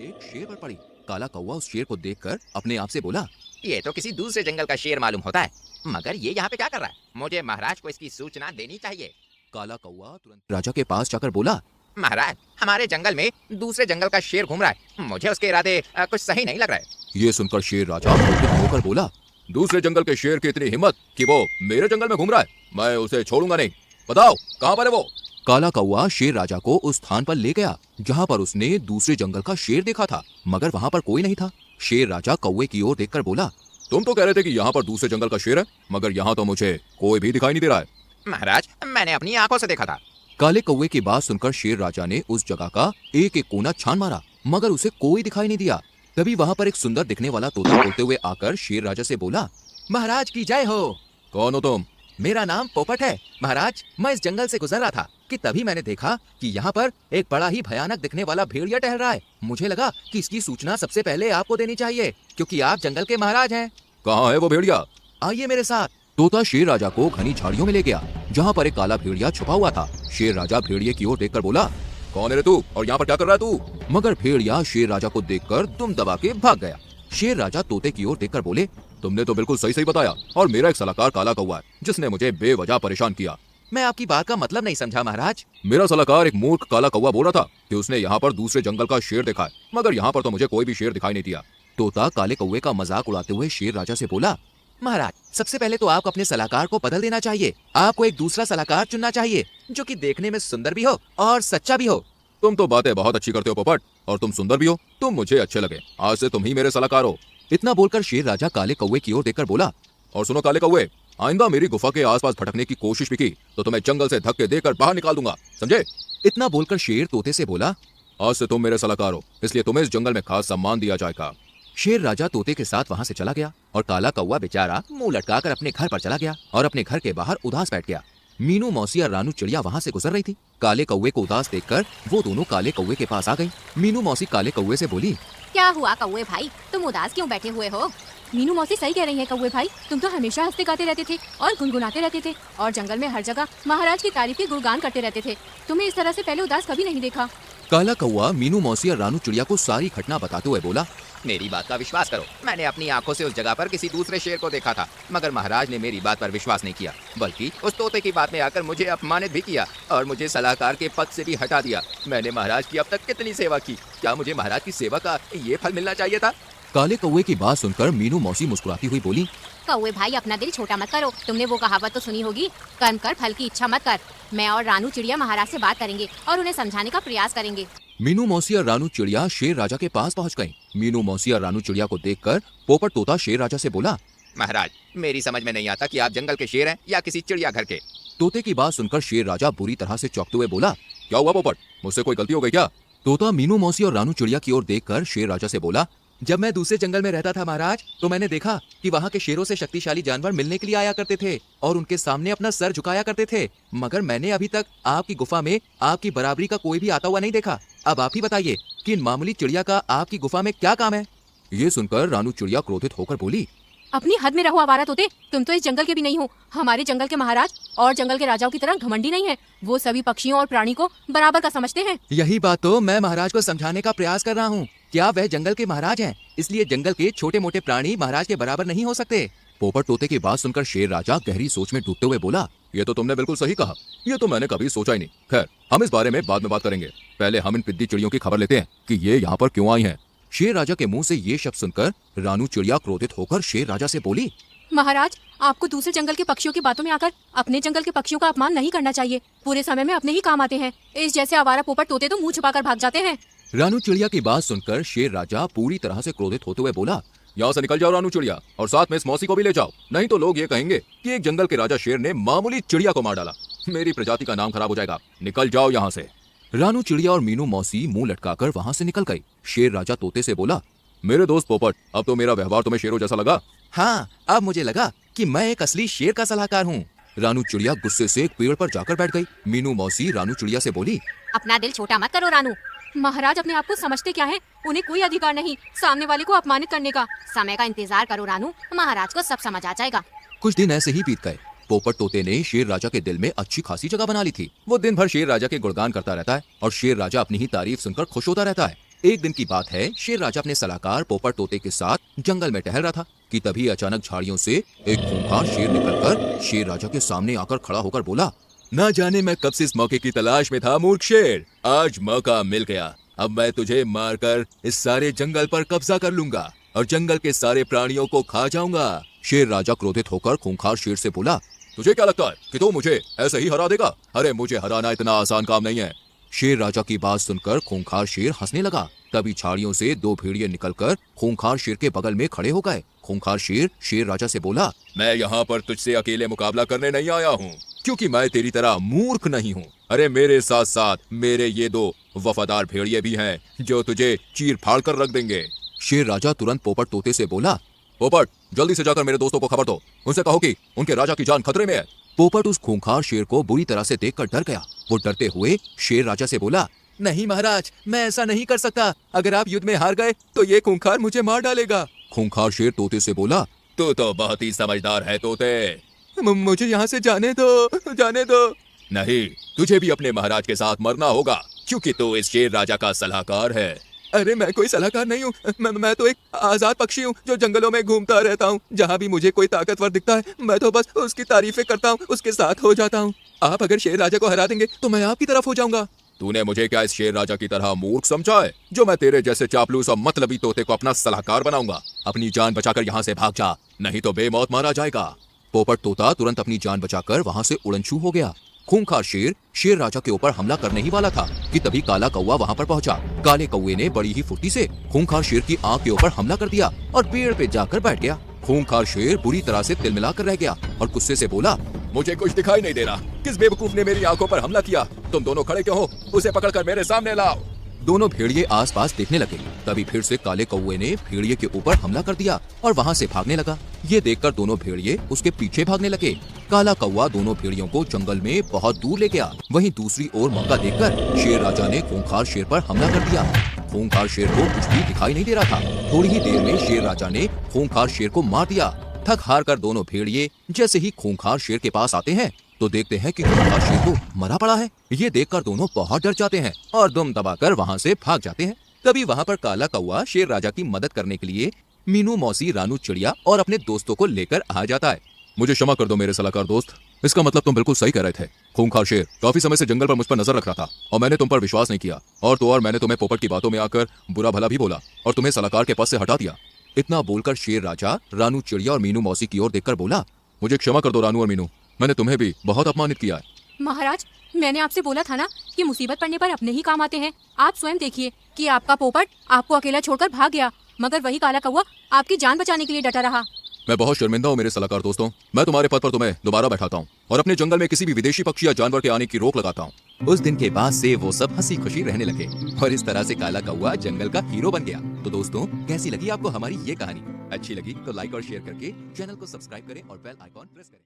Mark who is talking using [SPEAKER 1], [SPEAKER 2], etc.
[SPEAKER 1] एक शेर पर पड़ी। काला कौवा उस शेर को देखकर अपने आप से बोला,
[SPEAKER 2] ये तो किसी दूसरे जंगल का शेर मालूम होता है, मगर ये यहाँ पे क्या कर रहा है? मुझे महाराज को इसकी सूचना देनी चाहिए।
[SPEAKER 1] काला कौवा तुरंत राजा के पास जाकर बोला,
[SPEAKER 2] महाराज, हमारे जंगल में दूसरे जंगल का शेर घूम रहा है, मुझे उसके इरादे कुछ सही नहीं लग रहा है।
[SPEAKER 1] ये सुनकर शेर राजा क्रोधित होकर बोला, दूसरे जंगल के शेर की इतनी हिम्मत कि वो मेरे जंगल में घूम रहा है, मैं उसे छोड़ूंगा नहीं। बताओ कहाँ पर है वो? काला कौवा शेर राजा को उस स्थान पर ले गया जहाँ पर उसने दूसरे जंगल का शेर देखा था, मगर वहाँ पर कोई नहीं था। शेर राजा कौवे की ओर देखकर बोला, तुम तो कह रहे थे कि यहाँ पर दूसरे जंगल का शेर है, मगर यहाँ तो मुझे कोई भी दिखाई नहीं दे रहा है।
[SPEAKER 2] महाराज, मैंने अपनी आंखों से देखा था।
[SPEAKER 1] काले कौवे की बात सुनकर शेर राजा ने उस जगह का एक एक कोना छान मारा, मगर उसे कोई दिखाई नहीं दिया। तभी वहाँ पर एक सुंदर दिखने वाला तोता बोलते हुए आकर शेर राजा से बोला,
[SPEAKER 3] महाराज की जय हो।
[SPEAKER 1] कौन हो तुम?
[SPEAKER 3] मेरा नाम पोपट है। महाराज, मैं इस जंगल से गुजर रहा था कि तभी मैंने देखा कि यहाँ पर एक बड़ा ही भयानक दिखने वाला भेड़िया टहल रहा है। मुझे लगा कि इसकी सूचना सबसे पहले आपको देनी चाहिए, क्योंकि आप जंगल के महाराज हैं।
[SPEAKER 1] कहाँ है वो भेड़िया?
[SPEAKER 3] आइए मेरे साथ।
[SPEAKER 1] तोता शेर राजा को घनी झाड़ियों में ले गया जहाँ पर एक काला भेड़िया छुपा हुआ था। शेर राजा भेड़िए की ओर देखकर बोला, कौन है रे तू और यहाँ पर क्या कर रहा है तू? मगर भेड़िया शेर राजा को देखकर दुम दबा के भाग गया। शेर राजा तोते की ओर देखकर बोले, तुमने तो बिल्कुल सही सही बताया, और मेरा एक सलाहकार काला कौवा है जिसने मुझे बेवजह परेशान किया।
[SPEAKER 3] मैं आपकी बात का मतलब नहीं समझा महाराज।
[SPEAKER 1] मेरा सलाहकार एक मूर्ख काला कौवा बोल रहा था कि उसने यहाँ पर दूसरे जंगल का शेर देखा है, मगर यहाँ पर तो मुझे कोई भी शेर दिखाई नहीं दिया। तोता काले कौवे का मजाक उड़ाते हुए शेर राजा से बोला,
[SPEAKER 3] महाराज, सबसे पहले तो आपको अपने सलाहकार को बदल देना चाहिए। आपको एक दूसरा सलाहकार चुनना चाहिए जो कि देखने में सुंदर भी हो और सच्चा भी हो।
[SPEAKER 1] तुम तो बातें बहुत अच्छी करते हो पोपट, और तुम सुंदर भी हो, तुम मुझे अच्छे लगे, आज से तुम ही मेरे सलाहकार हो। इतना बोलकर शेर राजा काले कौवे की ओर देखकर बोला, और सुनो काले कौवे, आइंदा मेरी गुफा के आसपास भटकने की कोशिश भी की तो तुम्हें जंगल से धक्के देकर बाहर निकाल दूंगा, समझे? इतना बोलकर शेर तोते से बोला, आज से तुम मेरे सलाहकार हो, इसलिए तुम्हें इस जंगल में खास सम्मान दिया जाएगा। शेर राजा तोते के साथ वहाँ से चला गया और काला कौवा बेचारा मुंह लटकाकर अपने घर पर चला गया और अपने घर के बाहर उदास बैठ गया। मीनू मौसी और रानू चिड़िया वहाँ से गुजर रही थी। काले कौवे को उदास देखकर वो दोनों काले कौवे के पास आ गई। मीनू मौसी काले कौवे से बोली,
[SPEAKER 4] क्या हुआ कौवे भाई, तुम उदास क्यों बैठे हुए हो? मीनू मौसी सही कह रही है कौवे भाई, तुम तो हमेशा हंसते गाते रहते थे और गुनगुनाते रहते थे और जंगल में हर जगह महाराज की तारीफ के गुणगान करते रहते थे। तुम्हें इस तरह से पहले उदास कभी नहीं देखा।
[SPEAKER 1] काला कौवा मीनू मौसी और रानू चिड़िया को सारी घटना बताते हुए बोला,
[SPEAKER 2] मेरी बात का विश्वास करो, मैंने अपनी आंखों से उस जगह पर किसी दूसरे शेर को देखा था, मगर महाराज ने मेरी बात पर विश्वास नहीं किया, बल्कि उस तोते की बात में आकर मुझे अपमानित भी किया और मुझे सलाहकार के पद से भी हटा दिया। मैंने महाराज की अब तक कितनी सेवा की, क्या मुझे महाराज की सेवा का ये फल मिलना चाहिए था?
[SPEAKER 1] काले कौवे की बात सुनकर मीनू मौसी मुस्कुराती हुई बोली,
[SPEAKER 4] कौवे भाई, अपना दिल छोटा मत करो। तुमने वो कहावत तो सुनी होगी, कर्म कर फल की इच्छा मत कर। मैं और रानू चिड़िया महाराज से बात करेंगे और उन्हें समझाने का प्रयास करेंगे।
[SPEAKER 1] मीनू मौसी और रानू चिड़िया शेर राजा के पास पहुंच गईं। मीनू मौसी और रानू चिड़िया को देखकर पोपट तोता शेर राजा से बोला,
[SPEAKER 2] महाराज, मेरी समझ में नहीं आता कि आप जंगल के शेर हैं या किसी चिड़िया घर के।
[SPEAKER 1] तोते की बात सुनकर शेर राजा बुरी तरह से चौंकते हुए बोला, क्या हुआ पोपट, मुझसे कोई गलती हो गई क्या? तोता मीनू मौसी और रानू चिड़िया की ओर देखकर शेर राजा से बोला,
[SPEAKER 3] जब मैं दूसरे जंगल में रहता था महाराज, तो मैंने देखा कि वहाँ के शेरों से शक्तिशाली जानवर मिलने के लिए आया करते थे और उनके सामने अपना सर झुकाया करते थे, मगर मैंने अभी तक आपकी गुफा में आपकी बराबरी का कोई भी आता हुआ नहीं देखा। अब आप ही बताइए कि इन मामूली चिड़िया का आपकी गुफा में क्या काम है?
[SPEAKER 1] ये सुनकर रानू चिड़िया क्रोधित होकर बोली,
[SPEAKER 4] अपनी हद में रहो आवारा तोते, तुम तो इस जंगल के भी नहीं हो। हमारे जंगल के महाराज और जंगल के राजाओं की तरह घमंडी नहीं है, वो सभी पक्षियों और प्राणी को बराबर का समझते हैं।
[SPEAKER 3] यही बात तो मैं महाराज को समझाने का प्रयास कर रहा हूँ। क्या वह जंगल के महाराज हैं, इसलिए जंगल के छोटे मोटे प्राणी महाराज के बराबर नहीं हो सकते।
[SPEAKER 1] पोपट तोते की बात सुनकर शेर राजा गहरी सोच में डूबते हुए बोला, ये तो तुमने बिल्कुल सही कहा, ये तो मैंने कभी सोचा ही नहीं। खैर, हम इस बारे में बाद में बात करेंगे, पहले हम इन पिद्दी चिड़ियों की खबर लेते हैं कि ये यहाँ पर क्यों आई हैं। शेर राजा के मुंह से ये शब्द सुनकर रानू चिड़िया क्रोधित होकर शेर राजा से बोली,
[SPEAKER 4] महाराज, आपको दूसरे जंगल के पक्षियों की बातों में आकर अपने जंगल के पक्षियों का अपमान नहीं करना चाहिए। पूरे समय में अपने ही काम आते हैं। इस जैसे आवारा पोपट तोते तो मुंह छुपाकर भाग जाते हैं।
[SPEAKER 1] रानू चिड़िया की बात सुनकर शेर राजा पूरी तरह से क्रोधित होते हुए बोला, यहाँ से निकल जाओ रानू चिड़िया, और साथ में इस मौसी को भी ले जाओ, नहीं तो लोग ये कहेंगे कि एक जंगल के राजा शेर ने मामूली चिड़िया को मार डाला, मेरी प्रजाति का नाम खराब हो जाएगा, निकल जाओ यहाँ से। रानू चिड़िया और मीनू मौसी मुंह लटकाकर वहाँ से निकल गई। शेर राजा तोते से बोला, मेरे दोस्त पोपट, अब तो मेरा व्यवहार तुम्हें शेरों जैसा लगा?
[SPEAKER 3] हाँ, अब मुझे लगा कि मैं एक असली शेर का सलाहकार हूँ।
[SPEAKER 1] रानू चिड़िया गुस्से से एक पेड़ पर जाकर बैठ गई। मीनू मौसी रानू चिड़िया से बोली,
[SPEAKER 4] अपना दिल छोटा मत करो रानू। महाराज अपने आप को समझते क्या है? उन्हें कोई अधिकार नहीं सामने वाले को अपमानित करने का। समय का इंतजार करो रानू, महाराज को सब समझ आ जाएगा।
[SPEAKER 1] कुछ दिन ऐसे ही बीत गए। पोपट तोते ने शेर राजा के दिल में अच्छी खासी जगह बना ली थी। वो दिन भर शेर राजा के गुणगान करता रहता है और शेर राजा अपनी ही तारीफ सुनकर खुश होता रहता है।
[SPEAKER 3] एक दिन की बात है, शेर राजा अपने सलाहकार पोपट तोते के साथ जंगल में टहल रहा था कि तभी अचानक झाड़ियों से एक खूंखार शेर निकलकर शेर राजा के सामने आकर खड़ा होकर बोला, ना जाने मैं कब से इस मौके की तलाश में था मूर्ख शेर, आज मौका मिल गया। अब मैं तुझे मारकर इस सारे जंगल पर कब्जा कर लूंगा और जंगल के सारे प्राणियों को खा जाऊंगा। शेर राजा क्रोधित होकर खूंखार शेर से बोला,
[SPEAKER 1] तुझे क्या लगता है कि तू मुझे ऐसे ही हरा देगा? अरे मुझे हराना इतना आसान काम नहीं है।
[SPEAKER 3] शेर राजा की बात सुनकर खूंखार शेर हंसने लगा। तभी झाड़ियों से दो भेड़िए निकलकर खूंखार शेर के बगल में खड़े हो गए। खूंखार शेर शेर राजा से बोला,
[SPEAKER 1] मैं यहाँ पर तुझसे अकेले मुकाबला करने नहीं आया हूँ, क्योंकि मैं तेरी तरह मूर्ख नहीं हूँ। अरे मेरे साथ साथ मेरे ये दो वफादार भेड़िए भी हैं जो तुझे चीर फाड़ कर रख देंगे।
[SPEAKER 3] शेर राजा तुरंत पोपट तोते से बोला,
[SPEAKER 1] पोपट, जल्दी से जाकर मेरे दोस्तों को खबर दो, उनसे कहो कि उनके राजा की जान खतरे में है।
[SPEAKER 3] पोपट उस खूंखार शेर को बुरी तरह से देखकर डर गया। वो डरते हुए शेर राजा से बोला, नहीं महाराज, मैं ऐसा नहीं कर सकता। अगर आप युद्ध में हार गए तो ये खूंखार मुझे मार डालेगा। खूंखार शेर तोते से बोला,
[SPEAKER 1] तू तो बहुत ही समझदार है तोते।
[SPEAKER 3] मुझे यहाँ से जाने दो, जाने दो।
[SPEAKER 1] नहीं, तुझे भी अपने महाराज के साथ मरना होगा, क्योंकि तू इस शेर राजा का सलाहकार है।
[SPEAKER 3] अरे मैं कोई सलाहकार नहीं हूँ, मैं तो एक आजाद पक्षी हूँ जो जंगलों में घूमता रहता हूँ। जहाँ भी मुझे कोई ताकतवर दिखता है मैं तो बस उसकी तारीफें करता हूँ, उसके साथ हो जाता हूँ। आप अगर शेर राजा को हरा देंगे तो मैं आपकी तरफ हो जाऊंगा।
[SPEAKER 1] तूने मुझे क्या इस शेर राजा की तरह मूर्ख समझा है, जो मैं तेरे जैसे चापलूस और मतलबी तोते को अपना सलाहकार बनाऊंगा? अपनी जान बचाकर यहाँ से भाग जा, नहीं तो बेमौत मारा जाएगा।
[SPEAKER 3] पोपट तोता तुरंत अपनी जान बचाकर वहाँ से उड़नछू हो गया। खूंखार शेर शेर राजा के ऊपर हमला करने ही वाला था कि तभी काला कौवा वहाँ पर पहुँचा। काले कौवे ने बड़ी ही फुर्ती से खूंखार शेर की आंख के ऊपर हमला कर दिया और पेड़ पे जाकर बैठ गया। खूंखार शेर बुरी तरह से तिलमिला कर रह गया और गुस्से से बोला,
[SPEAKER 1] मुझे कुछ दिखाई नहीं दे रहा, किस बेवकूफ ने मेरी आंखों पर हमला किया? तुम दोनों खड़े क्यों हो? उसे पकड़कर मेरे सामने लाओ।
[SPEAKER 3] दोनों भेड़िए आसपास देखने लगे। तभी फिर से काले कौवे ने भेड़िए के ऊपर हमला कर दिया और वहाँ से भागने लगा। ये देखकर दोनों भेड़िए उसके पीछे भागने लगे। काला कौवा दोनों भेड़ियों को जंगल में बहुत दूर ले गया। वहीं दूसरी ओर मौका देखकर शेर राजा ने खूंखार शेर पर हमला कर दिया। खूंखार शेर को कुछ भी दिखाई नहीं दे रहा था। थोड़ी ही देर में शेर राजा ने खूंखार शेर को मार दिया। थक हार कर दोनों भेड़िए जैसे ही खूंखार शेर के पास आते हैं तो देखते हैं कि खूंखार शेर तो मरा पड़ा है। ये देखकर दोनों बहुत डर जाते हैं और दुम दबाकर वहाँ से भाग जाते हैं। तभी वहाँ पर काला कौवा शेर राजा की मदद करने के लिए मीनू मौसी, रानू चिड़िया और अपने दोस्तों को लेकर आ जाता है।
[SPEAKER 1] मुझे क्षमा कर दो मेरे सलाहकार दोस्त, इसका मतलब तुम बिल्कुल सही कह रहे थे। खूंखार शेर काफी समय से जंगल पर मुझ पर नजर रख रहा था और मैंने तुम पर विश्वास नहीं किया, और तो और मैंने तुम्हें पोपट की बातों में आकर बुरा भला भी बोला और तुम्हें सलाहकार के पद से हटा दिया।
[SPEAKER 3] इतना बोलकर शेर राजा रानू चिड़िया और मीनू मौसी की ओर देखकर बोला,
[SPEAKER 1] मुझे क्षमा कर दो रानू और मीनू, मैंने तुम्हें भी बहुत अपमानित किया है।
[SPEAKER 4] महाराज, मैंने आपसे बोला था ना कि मुसीबत पड़ने पर अपने ही काम आते हैं। आप स्वयं देखिए कि आपका पोपट आपको अकेला छोड़कर भाग गया, मगर वही काला कौवा आपकी जान बचाने के लिए डटा रहा।
[SPEAKER 1] मैं बहुत शर्मिंदा हूँ मेरे सलाहकार दोस्तों। मैं तुम्हारे पद पर तुम्हें दोबारा बैठाता हूँ और अपने जंगल में किसी भी विदेशी पक्षी या जानवर के आने की रोक लगाता हूँ।
[SPEAKER 3] उस दिन के बाद से वो सब हंसी खुशी रहने लगे और इस तरह से काला कौवा जंगल का हीरो बन गया। तो दोस्तों, कैसी लगी आपको हमारी ये कहानी? अच्छी लगी तो लाइक और शेयर करके चैनल को सब्सक्राइब करें और बेल आइकॉन प्रेस करें।